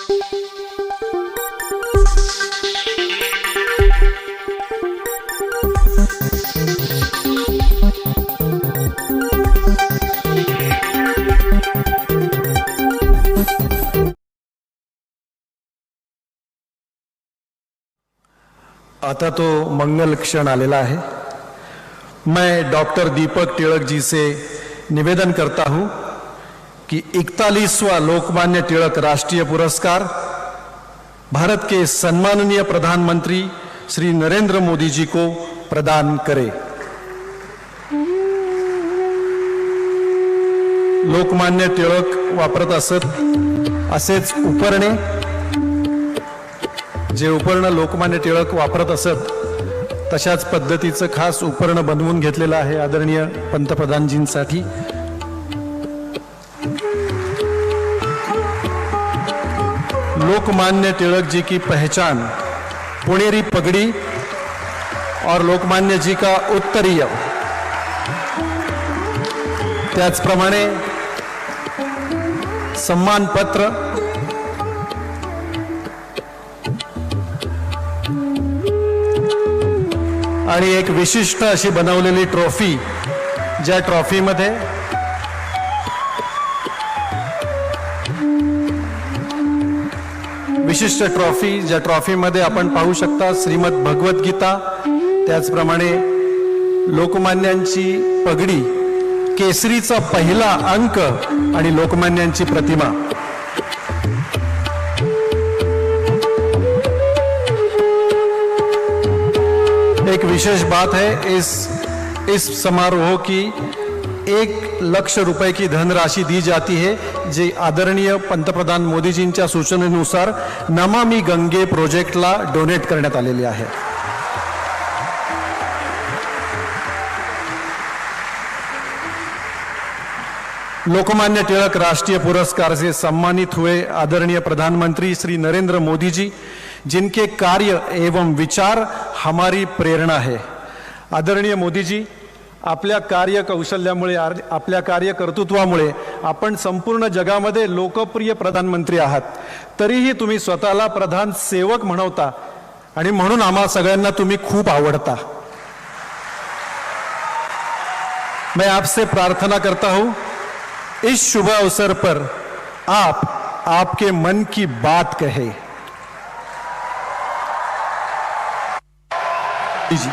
आता तो मंगल क्षण आलेला है। मैं डॉक्टर दीपक टिळक जी से निवेदन करता हूं कि 41वां लोकमान्य टिळक राष्ट्रीय पुरस्कार भारत के सम्माननीय प्रधानमंत्री श्री नरेंद्र मोदी जी को प्रदान करे। लोकमान्य टिळक वापरत असत असेच उपरणे, जे उपर्ण लोकमान्य टिळक वापरत असत तशाच पद्धतीचं खास उपर्ण बनवून घेतलेलं आहे आदरणीय पंतप्रधानजींसाठी। लोकमान्य टिळक जी की पहचान पुणेरी पगड़ी और लोकमान्य जी का उत्तरीय, त्याचप्रमाणे सम्मान पत्र आणि एक विशिष्ट अशी बनवलेली ट्रॉफी, ज्या ट्रॉफीमध्ये विशिष्ट ट्रॉफी, ज्या ट्रॉफीमध्ये आपण पाहू शकता श्रीमद भगवत गीता, त्याचप्रमाणे लोकमान्यांची पगडी, केसरीचा पहिला अंक आणि लोकमान्यांची प्रतिमा। एक विशेष बात है इस समारोह की 1 लाख रुपए की धनराशि दी जाती है, जे आदरणीय पंतप्रधान मोदीजींच्या सूचनेनुसार नमामि गंगे प्रोजेक्टला डोनेट करण्यात आलेली आहे। लोकमान्य टिळक राष्ट्रीय पुरस्कार से सम्मानित हुए आदरणीय प्रधानमंत्री श्री नरेंद्र मोदी जी, जिनके कार्य एवं विचार हमारी प्रेरणा है। आदरणीय मोदी जी, आपल्या कार्य कौशल्यामुळे, आपल्या कार्य कर्तृत्वामुळे आपण संपूर्ण जगामध्ये लोकप्रिय प्रधानमंत्री आहात, तरीही तुम्ही स्वतःला प्रधान सेवक म्हणवता आणि म्हणून आम्हा सगळ्यांना तुम्ही खूप आवडता। मैं आपसे प्रार्थना करता हूं, इस शुभ अवसर पर आप आपके मन की बात कहे। जी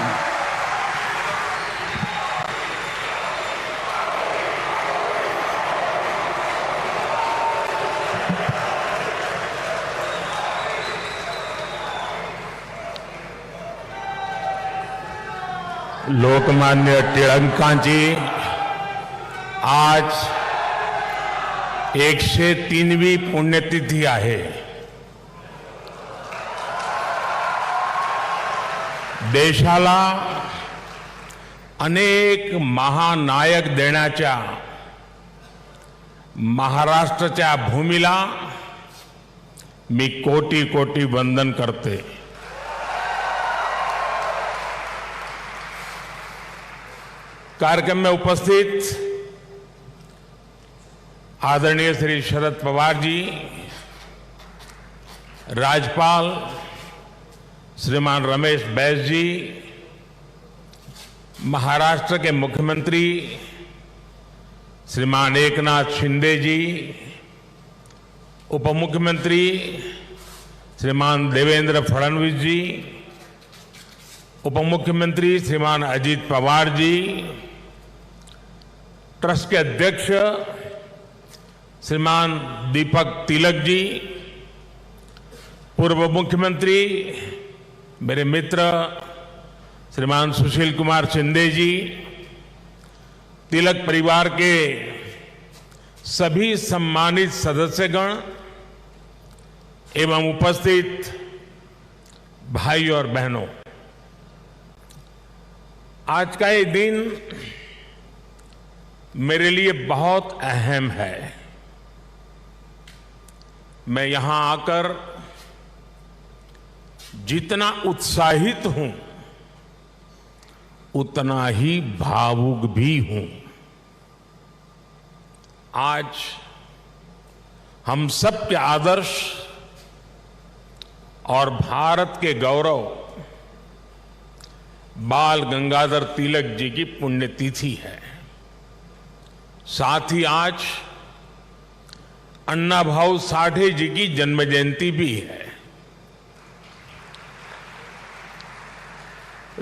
लोकमान्य टिळकांची आज 103वी पुण्यतिथी आहे। देशाला अनेक महानायक देण्याच्या महाराष्ट्राच्या भूमीला मी कोटी कोटी वंदन करते। कार्यक्रम में उपस्थित आदरणीय श्री शरद पवार जी, राज्यपाल श्रीमान रमेश बैस जी, महाराष्ट्र के मुख्यमंत्री श्रीमान एकनाथ शिंदे जी, उप मुख्यमंत्री श्रीमान देवेंद्र फडणवीस जी, उप मुख्यमंत्री श्रीमान अजीत पवार जी, ट्रस्ट के अध्यक्ष श्रीमान दीपक तिलक जी, पूर्व मुख्यमंत्री मेरे मित्र श्रीमान सुशील कुमार शिंदे जी, तिलक परिवार के सभी सम्मानित सदस्यगण एवं उपस्थित भाई और बहनों, आज का ये दिन मेरे लिए बहुत अहम है। मैं यहां आकर जितना उत्साहित हूं उतना ही भावुक भी हूं। आज हम सब के आदर्श और भारत के गौरव बाल गंगाधर तिलक जी की पुण्यतिथि है। साथ ही आज अन्ना भाऊ साठे जी की जन्म जयंती भी है।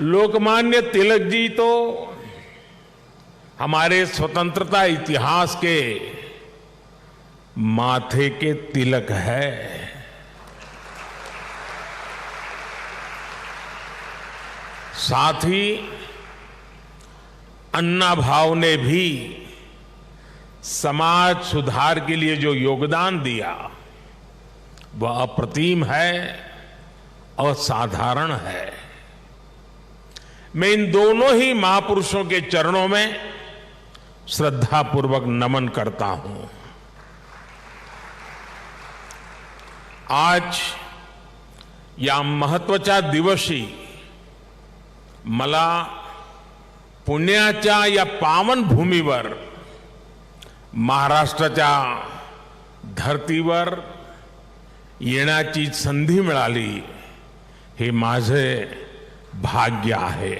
लोकमान्य तिलक जी तो हमारे स्वतंत्रता इतिहास के माथे के तिलक है। साथ ही अन्ना भाऊ ने भी समाज सुधार के लिए जो योगदान दिया वह अप्रतिम है और साधारण है। मैं इन दोनों ही महापुरुषों के चरणों में श्रद्धापूर्वक नमन करता हूं। आज या महत्वाचा दिवशी मला पुण्याच्या या पावन भूमीवर महाराष्ट्राच्या धर्तीवर येण्याची संधी मिळाली हे माझे भाग्य आहे।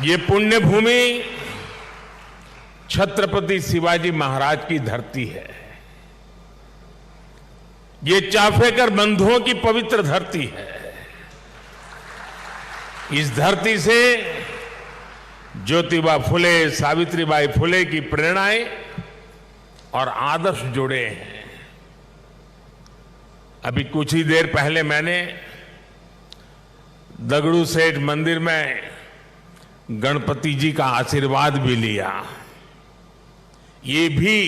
ये पुण्य भूमि छत्रपति शिवाजी महाराज की धरती है। ये चाफेकर बंधुओं की पवित्र धरती है। इस धरती से ज्योतिबा फुले, सावित्रीबाई फुले की प्रेरणाएं और आदर्श जुड़े हैं। अभी कुछ ही देर पहले मैंने दगड़ू सेठ मंदिर में गणपति जी का आशीर्वाद भी लिया। ये भी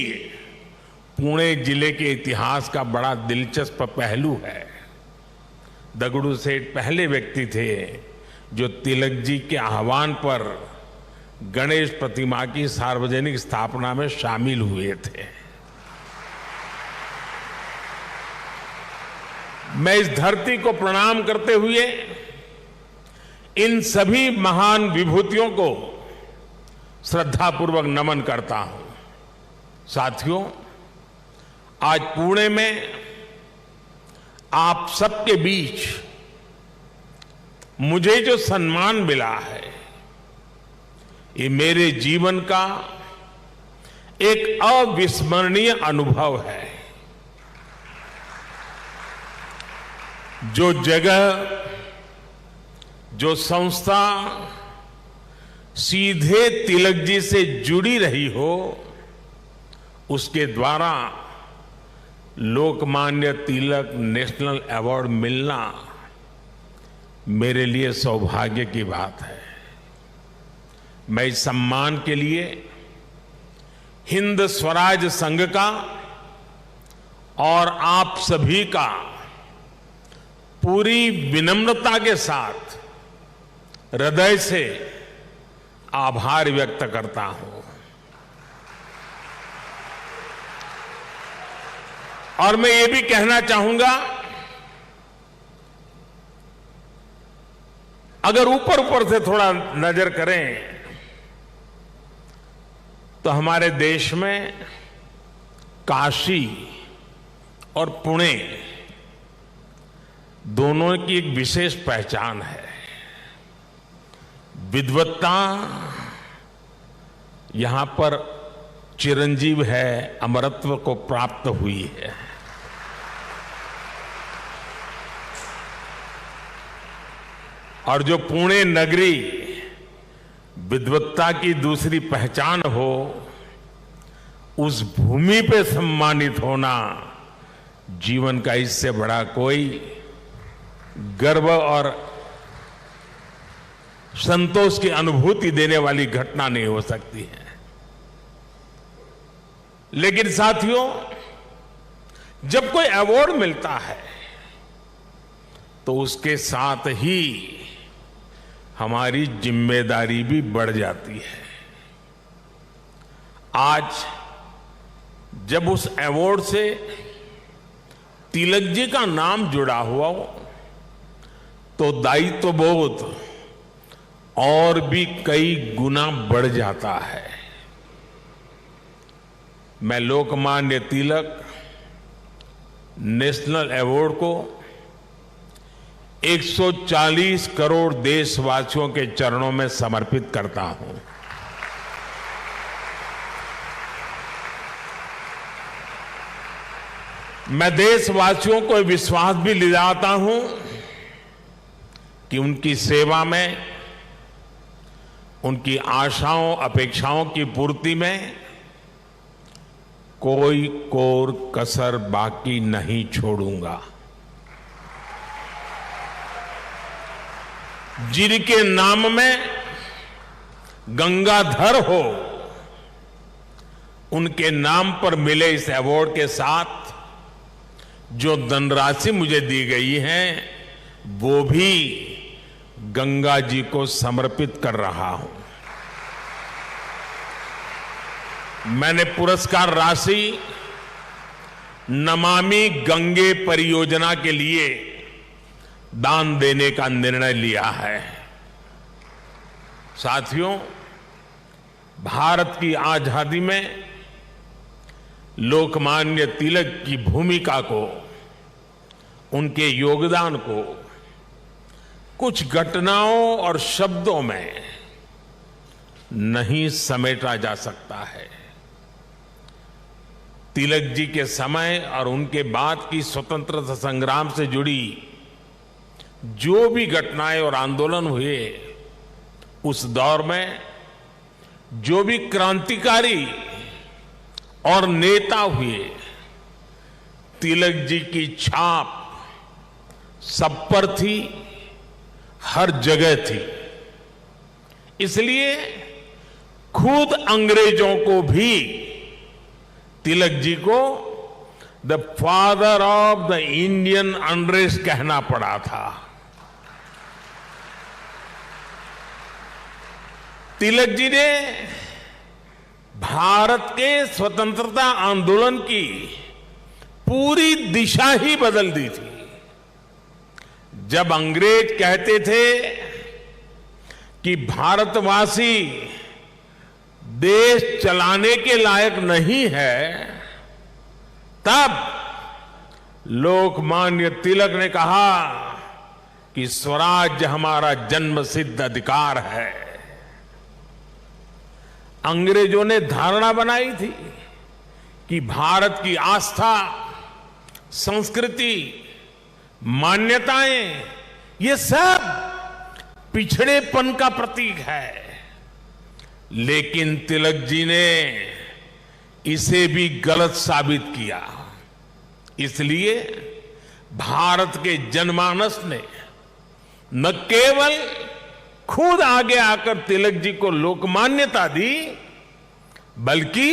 पुणे जिले के इतिहास का बड़ा दिलचस्प पहलू है। दगड़ू सेठ पहले व्यक्ति थे जो तिलक जी के आह्वान पर गणेश प्रतिमा की सार्वजनिक स्थापना में शामिल हुए थे। मैं इस धरती को प्रणाम करते हुए इन सभी महान विभूतियों को श्रद्धापूर्वक नमन करता हूं। साथियों, आज पुणे में आप सबके बीच मुझे जो सम्मान मिला है ये मेरे जीवन का एक अविस्मरणीय अनुभव है। जो जगह, जो संस्था सीधे तिलक जी से जुड़ी रही हो उसके द्वारा लोकमान्य तिलक नेशनल अवार्ड मिलना मेरे लिए सौभाग्य की बात है। मैं इस सम्मान के लिए हिंद स्वराज संघ का और आप सभी का पूरी विनम्रता के साथ हृदय से आभार व्यक्त करता हूं। और मैं ये भी कहना चाहूंगा, अगर ऊपर ऊपर से थोड़ा नजर करें तो हमारे देश में काशी और पुणे दोनों की एक विशेष पहचान है। विद्वत्ता यहां पर चिरंजीव है, अमरत्व को प्राप्त हुई है। और जो पुणे नगरी विद्वत्ता की दूसरी पहचान हो, उस भूमि पे सम्मानित होना जीवन का इससे बड़ा कोई गर्व और संतोष की अनुभूति देने वाली घटना नहीं हो सकती है। लेकिन साथियों, जब कोई अवार्ड मिलता है तो उसके साथ ही हमारी जिम्मेदारी भी बढ़ जाती है। आज जब उस अवार्ड से तिलक जी का नाम जुड़ा हुआ हो तो दायित्व बोध और भी कई गुना बढ़ जाता है। मैं लोकमान्य तिलक नेशनल अवार्ड को 140 करोड़ देशवासियों के चरणों में समर्पित करता हूं। मैं देशवासियों को विश्वास भी दिलाता हूं कि उनकी सेवा में, उनकी आशाओं अपेक्षाओं की पूर्ति में कोई कोर कसर बाकी नहीं छोड़ूंगा। जिनके नाम में गंगाधर हो, उनके नाम पर मिले इस अवार्ड के साथ जो धनराशि मुझे दी गई है वो भी गंगा जी को समर्पित कर रहा हूं। मैंने पुरस्कार राशि नमामि गंगे परियोजना के लिए दान देने का निर्णय लिया है। साथियों, भारत की आजादी में लोकमान्य तिलक की भूमिका को, उनके योगदान को कुछ घटनाओं और शब्दों में नहीं समेटा जा सकता है। तिलक जी के समय और उनके बाद की स्वतंत्रता संग्राम से जुड़ी जो भी घटनाएं और आंदोलन हुए, उस दौर में जो भी क्रांतिकारी और नेता हुए, तिलक जी की छाप सब पर थी, हर जगह थी। इसलिए खुद अंग्रेजों को भी तिलक जी को the father of the Indian unrest कहना पड़ा था। तिलक जी ने भारत के स्वतंत्रता आंदोलन की पूरी दिशा ही बदल दी थी। जब अंग्रेज कहते थे कि भारतवासी देश चलाने के लायक नहीं है, तब लोकमान्य तिलक ने कहा कि स्वराज्य हमारा जन्मसिद्ध अधिकार है। अंग्रेजों ने धारणा बनाई थी कि भारत की आस्था, संस्कृति, मान्यताएं, ये सब पिछड़ेपन का प्रतीक है। लेकिन तिलक जी ने इसे भी गलत साबित किया। इसलिए भारत के जनमानस ने न केवल खुद आगे आकर तिलक जी को लोकमान्यता दी, बल्कि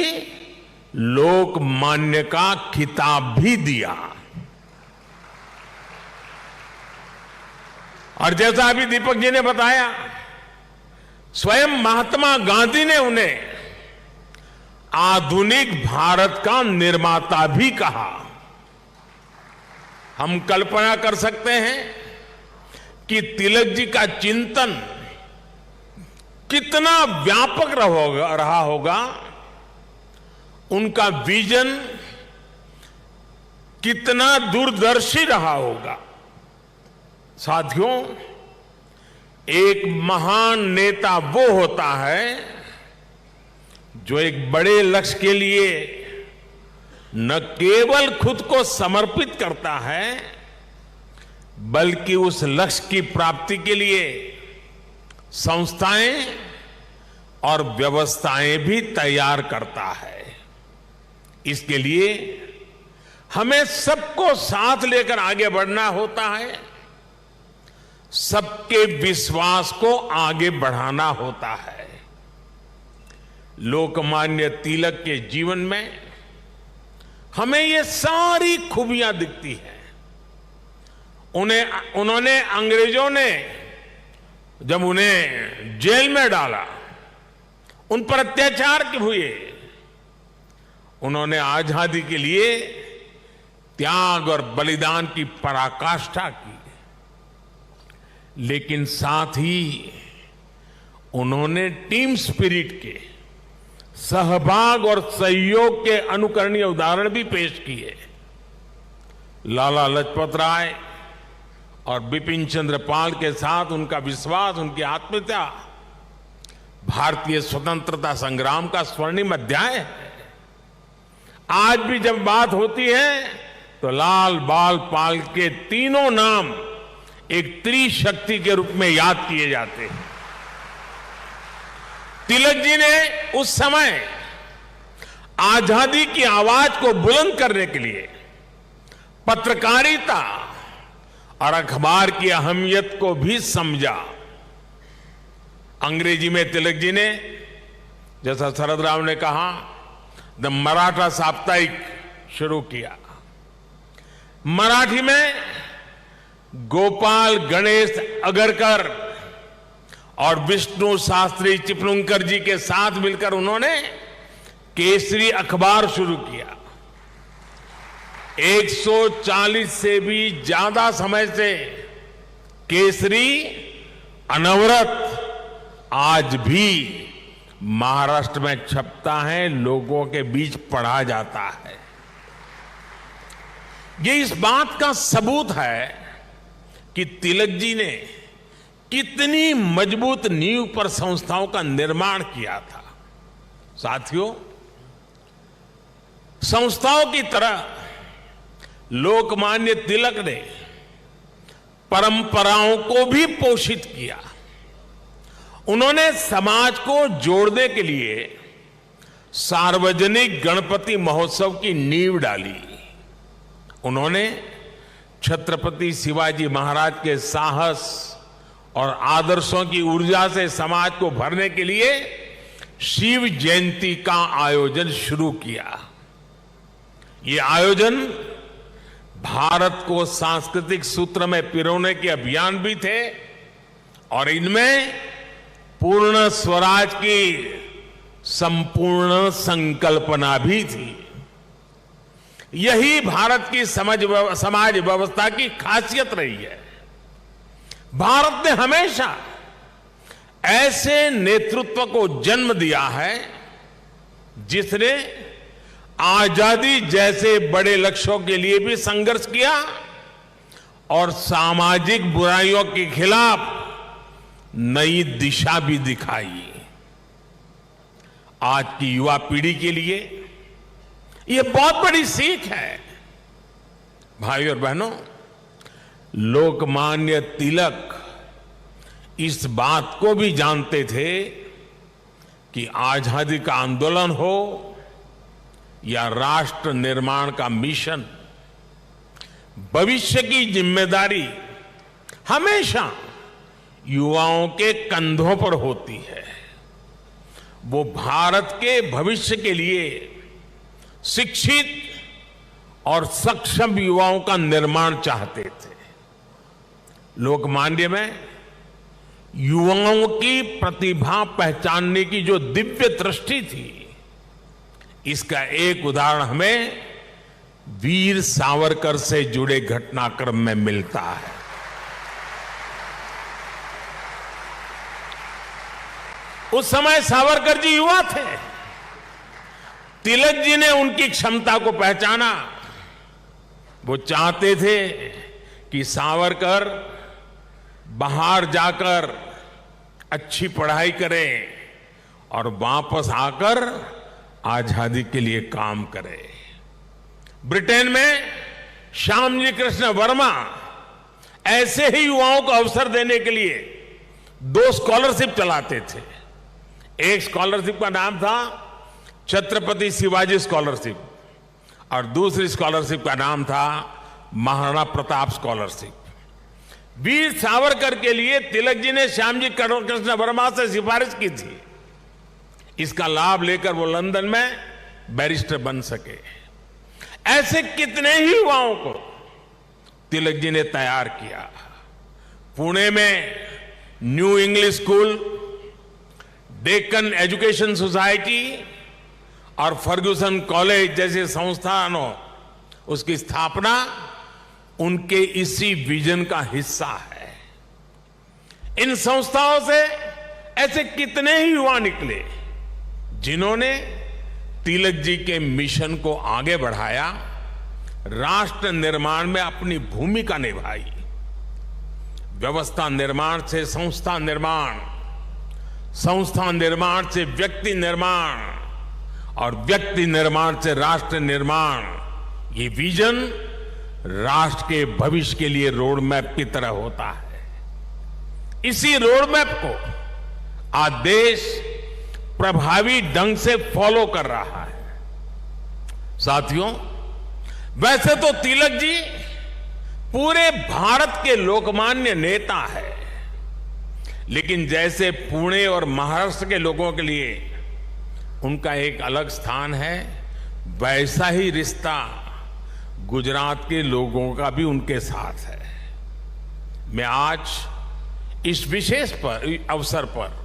लोकमान्य का खिताब भी दिया। और जैसा अभी दीपक जी ने बताया, स्वयं महात्मा गांधी ने उन्हें आधुनिक भारत का निर्माता भी कहा। हम कल्पना कर सकते हैं कि तिलक जी का चिंतन कितना व्यापक रहा होगा, उनका विजन कितना दूरदर्शी रहा होगा। साथियों, एक महान नेता वो होता है जो एक बड़े लक्ष्य के लिए न केवल खुद को समर्पित करता है, बल्कि उस लक्ष्य की प्राप्ति के लिए संस्थाएं और व्यवस्थाएं भी तैयार करता है। इसके लिए हमें सबको साथ लेकर आगे बढ़ना होता है, सबके विश्वास को आगे बढ़ाना होता है। लोकमान्य तिलक के जीवन में हमें ये सारी खूबियां दिखती हैं। उन्होंने अंग्रेजों ने जब उन्हें जेल में डाला, उन पर अत्याचार हुए, उन्होंने आजादी के लिए त्याग और बलिदान की पराकाष्ठा की। लेकिन साथ ही उन्होंने टीम स्पिरिट के, सहभाग और सहयोग के अनुकरणीय उदाहरण भी पेश किए। लाला लाजपत राय और बिपिन चंद्र पाल के साथ उनका विश्वास, उनकी आत्मीयता भारतीय स्वतंत्रता संग्राम का स्वर्णिम अध्याय है। आज भी जब बात होती है तो लाल, बाल, पाल के तीनों नाम एक त्रिशक्ति के रूप में याद किए जाते हैं। तिलक जी ने उस समय आजादी की आवाज को बुलंद करने के लिए पत्रकारिता और अखबार की अहमियत को भी समझा। अंग्रेजी में तिलक जी ने, जैसा शरद राव ने कहा, द मराठा साप्ताहिक शुरू किया। मराठी में गोपाल गणेश अगरकर और विष्णु शास्त्री चिपलुंकर जी के साथ मिलकर उन्होंने केसरी अखबार शुरू किया। 140 से भी ज्यादा समय से केसरी अनवरत आज भी महाराष्ट्र में छपता है, लोगों के बीच पढ़ा जाता है। ये इस बात का सबूत है कि तिलक जी ने कितनी मजबूत नींव पर संस्थाओं का निर्माण किया था। साथियों, संस्थाओं की तरह लोकमान्य तिलक ने परंपराओं को भी पोषित किया। उन्होंने समाज को जोड़ने के लिए सार्वजनिक गणपति महोत्सव की नींव डाली। उन्होंने छत्रपति शिवाजी महाराज के साहस और आदर्शों की ऊर्जा से समाज को भरने के लिए शिव जयंती का आयोजन शुरू किया। ये आयोजन भारत को सांस्कृतिक सूत्र में पिरोने के अभियान भी थे और इनमें पूर्ण स्वराज की संपूर्ण संकल्पना भी थी। यही भारत की समाज व्यवस्था की खासियत रही है। भारत ने हमेशा ऐसे नेतृत्व को जन्म दिया है जिसने आजादी जैसे बड़े लक्ष्यों के लिए भी संघर्ष किया और सामाजिक बुराइयों के खिलाफ नई दिशा भी दिखाई। आज की युवा पीढ़ी के लिए यह बहुत बड़ी सीख है। भाई और बहनों, लोकमान्य तिलक इस बात को भी जानते थे कि आजादी का आंदोलन हो या राष्ट्र निर्माण का मिशन, भविष्य की जिम्मेदारी हमेशा युवाओं के कंधों पर होती है। वो भारत के भविष्य के लिए शिक्षित और सक्षम युवाओं का निर्माण चाहते थे। लोकमान्य में युवाओं की प्रतिभा पहचानने की जो दिव्य दृष्टि थी, इसका एक उदाहरण हमें वीर सावरकर से जुड़े घटनाक्रम में मिलता है। उस समय सावरकर जी युवा थे। तिलक जी ने उनकी क्षमता को पहचाना। वो चाहते थे कि सावरकर बाहर जाकर अच्छी पढ़ाई करें और वापस आकर आजादी के लिए काम करें। ब्रिटेन में श्यामजी कृष्ण वर्मा ऐसे ही युवाओं को अवसर देने के लिए 2 स्कॉलरशिप चलाते थे। एक स्कॉलरशिप का नाम था छत्रपति शिवाजी स्कॉलरशिप और दूसरी स्कॉलरशिप का नाम था महाराणा प्रताप स्कॉलरशिप। वीर सावरकर के लिए तिलक जी ने श्यामजी कृष्ण वर्मा से सिफारिश की थी। इसका लाभ लेकर वो लंदन में बैरिस्टर बन सके। ऐसे कितने ही युवाओं को तिलक जी ने तैयार किया। पुणे में new English school, Deccan education society और फर्ग्यूसन कॉलेज जैसे संस्थानों, उसकी स्थापना उनके इसी विजन का हिस्सा है। इन संस्थाओं से ऐसे कितने ही युवा निकले जिन्होंने तिलक जी के मिशन को आगे बढ़ाया, राष्ट्र निर्माण में अपनी भूमिका निभाई। व्यवस्था निर्माण से संस्था निर्माण, संस्था निर्माण से व्यक्ति निर्माण और व्यक्ति निर्माण से राष्ट्र निर्माण, ये विजन राष्ट्र के भविष्य के लिए रोड मैप की तरह होता है। इसी रोड मैप को आज देश प्रभावी ढंग से फॉलो कर रहा है। साथियों, वैसे तो तिलक जी पूरे भारत के लोकमान्य नेता है, लेकिन जैसे पुणे और महाराष्ट्र के लोगों के लिए उनका एक अलग स्थान है, वैसा ही रिश्ता गुजरात के लोगों का भी उनके साथ है। मैं आज इस विशेष अवसर पर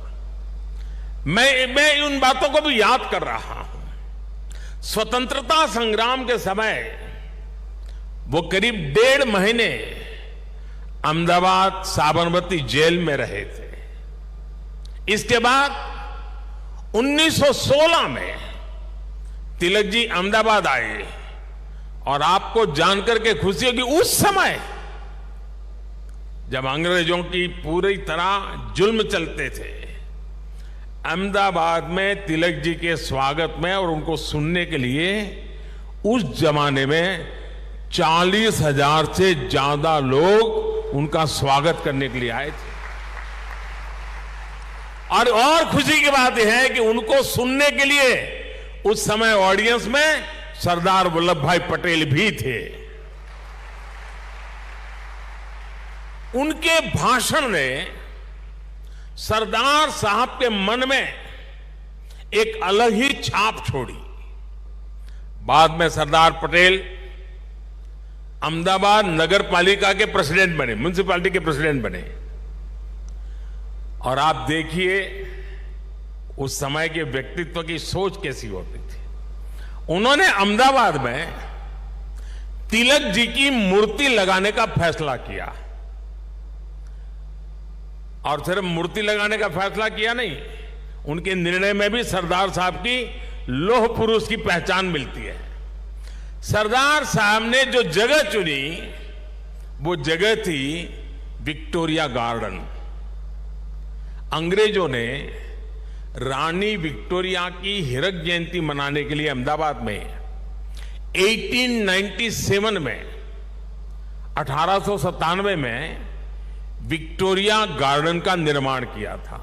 मैं उन बातों को भी याद कर रहा हूं। स्वतंत्रता संग्राम के समय वो करीब 1.5 महीने अहमदाबाद साबरमती जेल में रहे थे। इसके बाद 1916 में तिलक जी अहमदाबाद आए और आपको जानकर के खुशी होगी, उस समय जब अंग्रेजों की पूरी तरह जुल्म चलते थे, अहमदाबाद में तिलक जी के स्वागत में और उनको सुनने के लिए उस जमाने में 40,000 से ज्यादा लोग उनका स्वागत करने के लिए आए थे। और खुशी की बात यह है कि उनको सुनने के लिए उस समय ऑडियंस में सरदार वल्लभ भाई पटेल भी थे। उनके भाषण ने सरदार साहब के मन में एक अलग ही छाप छोड़ी। बाद में सरदार पटेल अहमदाबाद नगर पालिका के प्रेसिडेंट बने, म्युनिसिपैलिटी के प्रेसिडेंट बने। और आप देखिए उस समय के व्यक्तित्व की सोच कैसी होती थी। उन्होंने अहमदाबाद में तिलक जी की मूर्ति लगाने का फैसला किया। और सिर्फ मूर्ति लगाने का फैसला किया नहीं, उनके निर्णय में भी सरदार साहब की लौह पुरुष की पहचान मिलती है। सरदार साहब ने जो जगह चुनी वो जगह थी विक्टोरिया गार्डन। अंग्रेजों ने रानी विक्टोरिया की हीरक जयंती मनाने के लिए अहमदाबाद में 1897 में 1897 में विक्टोरिया गार्डन का निर्माण किया था।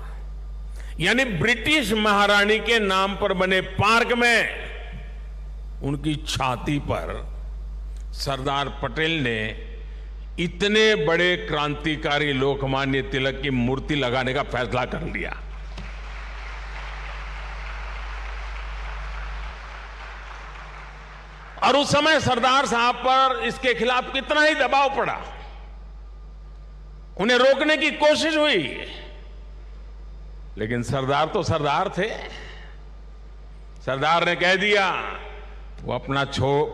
यानी ब्रिटिश महारानी के नाम पर बने पार्क में उनकी छाती पर सरदार पटेल ने इतने बड़े क्रांतिकारी लोकमान्य तिलक की मूर्ति लगाने का फैसला कर लिया। और उस समय सरदार साहब पर इसके खिलाफ कितना ही दबाव पड़ा, उन्हें रोकने की कोशिश हुई, लेकिन सरदार तो सरदार थे। सरदार ने कह दिया वो अपना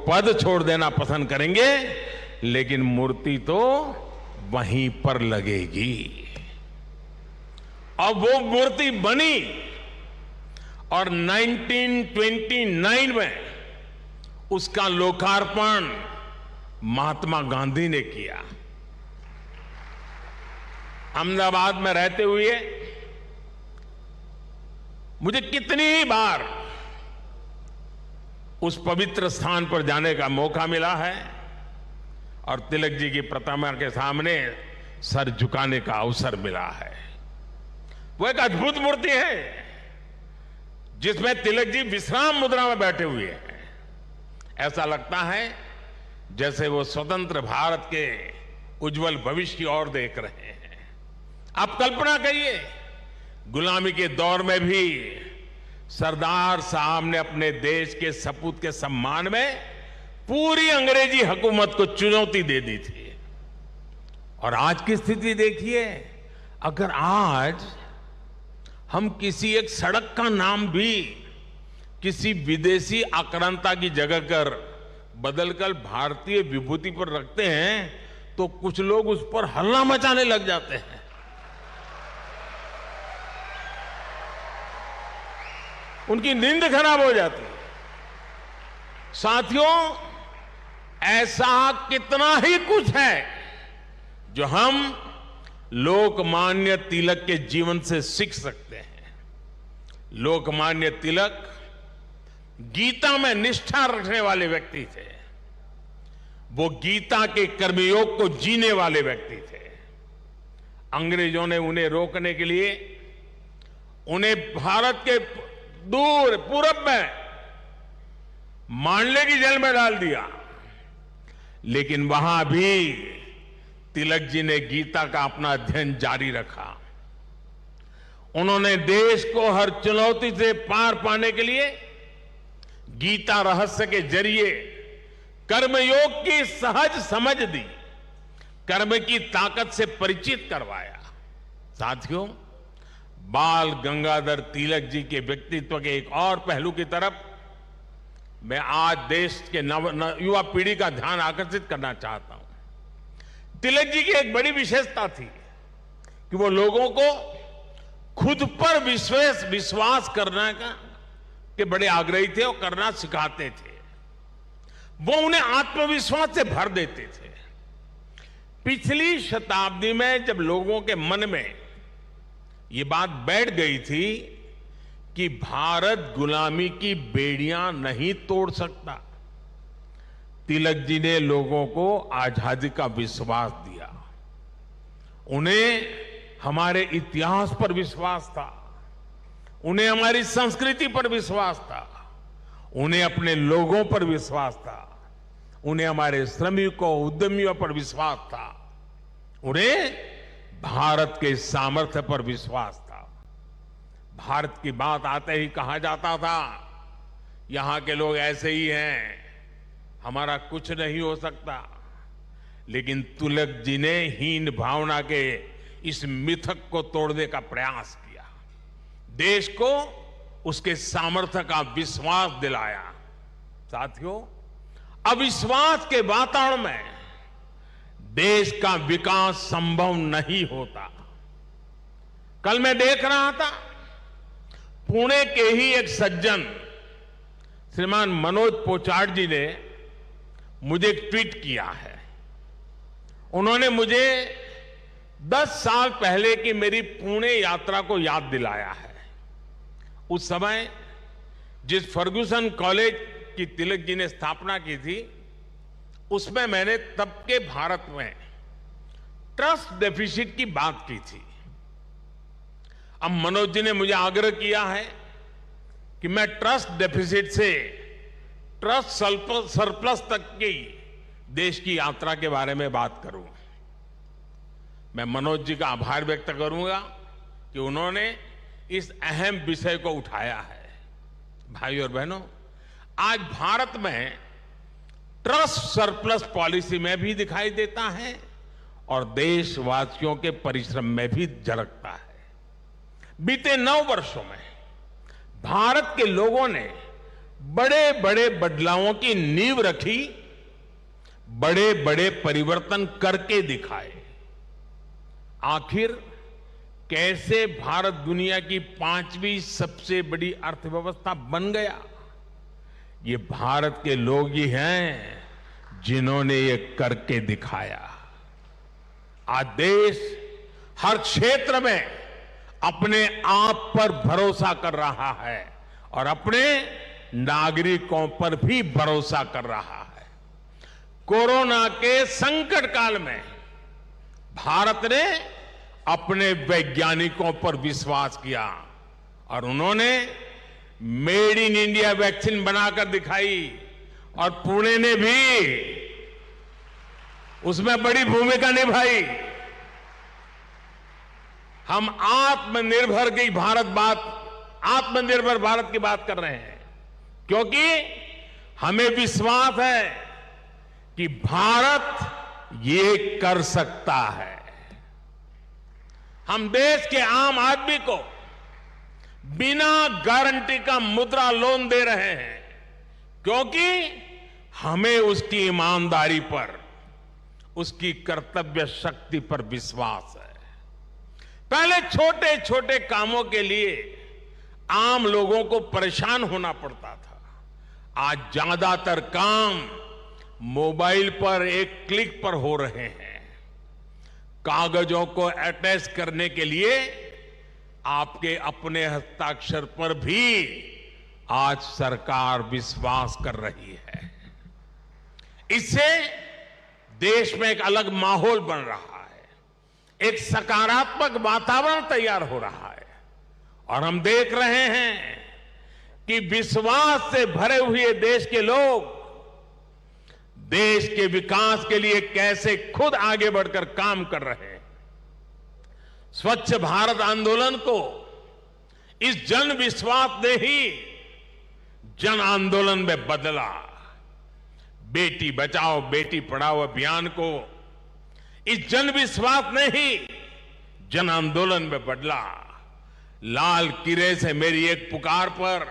पद छोड़ देना पसंद करेंगे, लेकिन मूर्ति तो वहीं पर लगेगी। और वो मूर्ति बनी और 1929 में उसका लोकार्पण महात्मा गांधी ने किया। अहमदाबाद में रहते हुए मुझे कितनी ही बार उस पवित्र स्थान पर जाने का मौका मिला है और तिलक जी की प्रतिमा के सामने सर झुकाने का अवसर मिला है। वो एक अद्भुत मूर्ति है जिसमें तिलक जी विश्राम मुद्रा में बैठे हुए हैं। ऐसा लगता है जैसे वो स्वतंत्र भारत के उज्जवल भविष्य की ओर देख रहे हैं। आप कल्पना करिए, गुलामी के दौर में भी सरदार साहब ने अपने देश के सपूत के सम्मान में पूरी अंग्रेजी हुकूमत को चुनौती दे दी थी। और आज की स्थिति देखिए, अगर आज हम किसी एक सड़क का नाम भी किसी विदेशी आक्रांता की जगह कर बदलकर भारतीय विभूति पर रखते हैं तो कुछ लोग उस पर हल्ला मचाने लग जाते हैं। उनकी नींद खराब हो जाती है। साथियों, ऐसा कितना ही कुछ है जो हम लोकमान्य तिलक के जीवन से सीख सकते हैं। लोकमान्य तिलक गीता में निष्ठा रखने वाले व्यक्ति थे। वो गीता के कर्मयोग को जीने वाले व्यक्ति थे। अंग्रेजों ने उन्हें रोकने के लिए उन्हें भारत के दूर पूरब में मांडले की जेल में डाल दिया, लेकिन वहां भी तिलक जी ने गीता का अपना अध्ययन जारी रखा। उन्होंने देश को हर चुनौती से पार पाने के लिए गीता रहस्य के जरिए कर्मयोग की सहज समझ दी, कर्म की ताकत से परिचित करवाया। साथियों, बाल गंगाधर तिलक जी के व्यक्तित्व के एक और पहलू की तरफ मैं आज देश के युवा पीढ़ी का ध्यान आकर्षित करना चाहता हूं। तिलक जी की एक बड़ी विशेषता थी कि वो लोगों को खुद पर विश्वास करने के बड़े आग्रही थे और करना सिखाते थे। वो उन्हें आत्मविश्वास से भर देते थे। पिछली शताब्दी में जब लोगों के मन में ये बात बैठ गई थी कि भारत गुलामी की बेड़ियां नहीं तोड़ सकता, तिलक जी ने लोगों को आजादी का विश्वास दिया। उन्हें हमारे इतिहास पर विश्वास था, उन्हें हमारी संस्कृति पर विश्वास था, उन्हें अपने लोगों पर विश्वास था, उन्हें हमारे श्रमिकों उद्यमियों पर विश्वास था, उन्हें भारत के सामर्थ्य पर विश्वास था। भारत की बात आते ही कहा जाता था, यहां के लोग ऐसे ही हैं, हमारा कुछ नहीं हो सकता। लेकिन तिलक जी ने हीन भावना के इस मिथक को तोड़ने का प्रयास किया, देश को उसके सामर्थ्य का विश्वास दिलाया। साथियों, अविश्वास के वातावरण में देश का विकास संभव नहीं होता। कल मैं देख रहा था, पुणे के ही एक सज्जन श्रीमान मनोज पोचाट जी ने मुझे एक ट्वीट किया है। उन्होंने मुझे 10 साल पहले की मेरी पुणे यात्रा को याद दिलाया है। उस समय जिस फर्ग्यूसन कॉलेज की तिलक जी ने स्थापना की थी, उसमें मैंने तब के भारत में ट्रस्ट डेफिसिट की बात की थी। अब मनोज जी ने मुझे आग्रह किया है कि मैं ट्रस्ट डेफिसिट से ट्रस्ट सरप्लस तक की देश की यात्रा के बारे में बात करूं। मैं मनोज जी का आभार व्यक्त करूंगा कि उन्होंने इस अहम विषय को उठाया है। भाइयों और बहनों, आज भारत में ट्रस्ट सरप्लस पॉलिसी में भी दिखाई देता है और देशवासियों के परिश्रम में भी झलकता है। बीते 9 वर्षों में भारत के लोगों ने बड़े बड़े बदलावों की नींव रखी, बड़े बड़े परिवर्तन करके दिखाए। आखिर कैसे भारत दुनिया की 5वीं सबसे बड़ी अर्थव्यवस्था बन गया? ये भारत के लोग ही हैं जिन्होंने ये करके दिखाया। आज देश हर क्षेत्र में अपने आप पर भरोसा कर रहा है और अपने नागरिकों पर भी भरोसा कर रहा है। कोरोना के संकट काल में भारत ने अपने वैज्ञानिकों पर विश्वास किया और उन्होंने मेड इन इंडिया वैक्सीन बनाकर दिखाई और पुणे ने भी उसमें बड़ी भूमिका निभाई। हम आत्मनिर्भर भारत की बात कर रहे हैं क्योंकि हमें विश्वास है कि भारत ये कर सकता है। हम देश के आम आदमी को बिना गारंटी का मुद्रा लोन दे रहे हैं क्योंकि हमें उसकी ईमानदारी पर, उसकी कर्तव्य शक्ति पर विश्वास है। पहले छोटे छोटे कामों के लिए आम लोगों को परेशान होना पड़ता था। आज ज्यादातर काम मोबाइल पर एक क्लिक पर हो रहे हैं। कागजों को अटैच करने के लिए आपके अपने हस्ताक्षर पर भी आज सरकार विश्वास कर रही है। इससे देश में एक अलग माहौल बन रहा है, एक सकारात्मक वातावरण तैयार हो रहा है और हम देख रहे हैं कि विश्वास से भरे हुए देश के लोग देश के विकास के लिए कैसे खुद आगे बढ़कर काम कर रहे हैं। स्वच्छ भारत आंदोलन को इस जन विश्वास ने ही जन आंदोलन में बदला। बेटी बचाओ बेटी पढ़ाओ अभियान को इस जन विश्वास ने ही जन आंदोलन में बदला। लाल किले से मेरी एक पुकार पर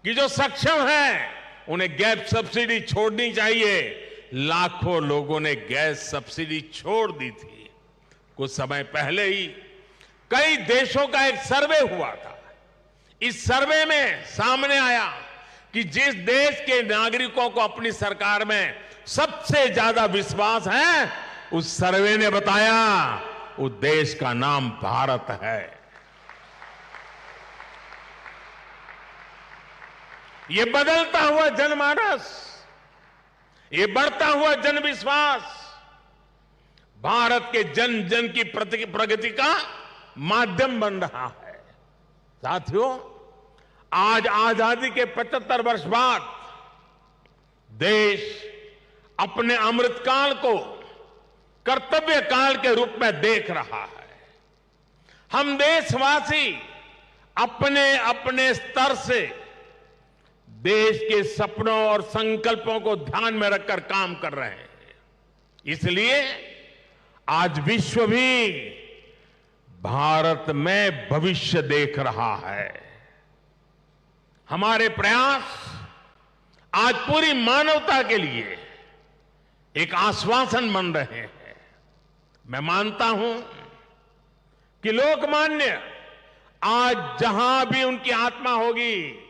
कि जो सक्षम है उन्हें गैस सब्सिडी छोड़नी चाहिए, लाखों लोगों ने गैस सब्सिडी छोड़ दी थी। कुछ समय पहले ही कई देशों का एक सर्वे हुआ था। इस सर्वे में सामने आया कि जिस देश के नागरिकों को अपनी सरकार में सबसे ज्यादा विश्वास है, उस सर्वे ने बताया उस देश का नाम भारत है। ये बदलता हुआ जनमानस, ये बढ़ता हुआ जनविश्वास भारत के जन जन की प्रगति का माध्यम बन रहा है। साथियों, आज आजादी के 75 वर्ष बाद देश अपने अमृतकाल को कर्तव्य काल के रूप में देख रहा है। हम देशवासी अपने अपने स्तर से देश के सपनों और संकल्पों को ध्यान में रखकर काम कर रहे हैं। इसलिए आज विश्व भी भारत में भविष्य देख रहा है। हमारे प्रयास आज पूरी मानवता के लिए एक आश्वासन बन रहे हैं। मैं मानता हूं कि लोकमान्य आज जहां भी उनकी आत्मा होगी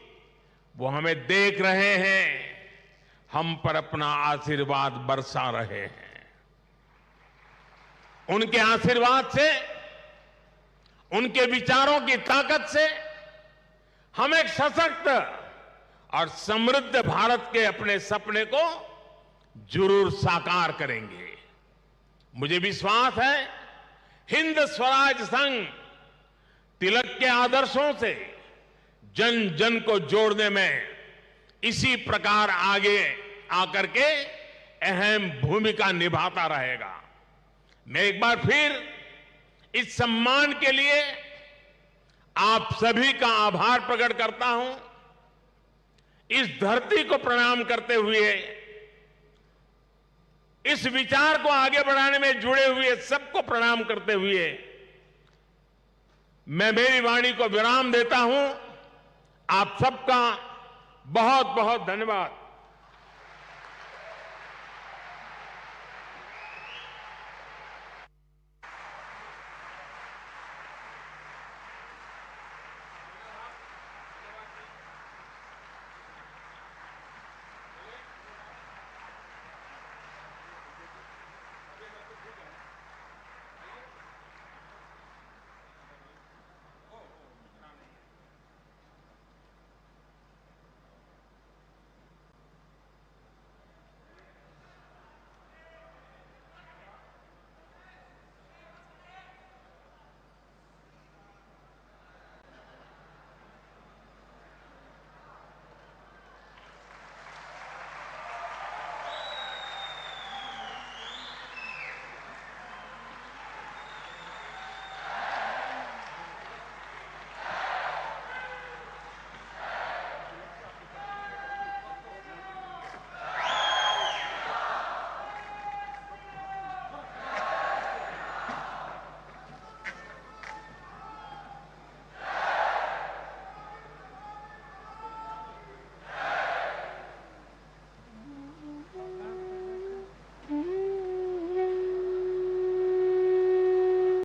वो हमें देख रहे हैं, हम पर अपना आशीर्वाद बरसा रहे हैं। उनके आशीर्वाद से, उनके विचारों की ताकत से हम एक सशक्त और समृद्ध भारत के अपने सपने को जरूर साकार करेंगे। मुझे विश्वास है हिंद स्वराज संघ तिलक के आदर्शों से जन जन को जोड़ने में इसी प्रकार आगे आकर के अहम भूमिका निभाता रहेगा। मैं एक बार फिर इस सम्मान के लिए आप सभी का आभार प्रकट करता हूं। इस धरती को प्रणाम करते हुए, इस विचार को आगे बढ़ाने में जुड़े हुए सबको प्रणाम करते हुए मैं मेरी वाणी को विराम देता हूं। आप सबका बहुत बहुत धन्यवाद।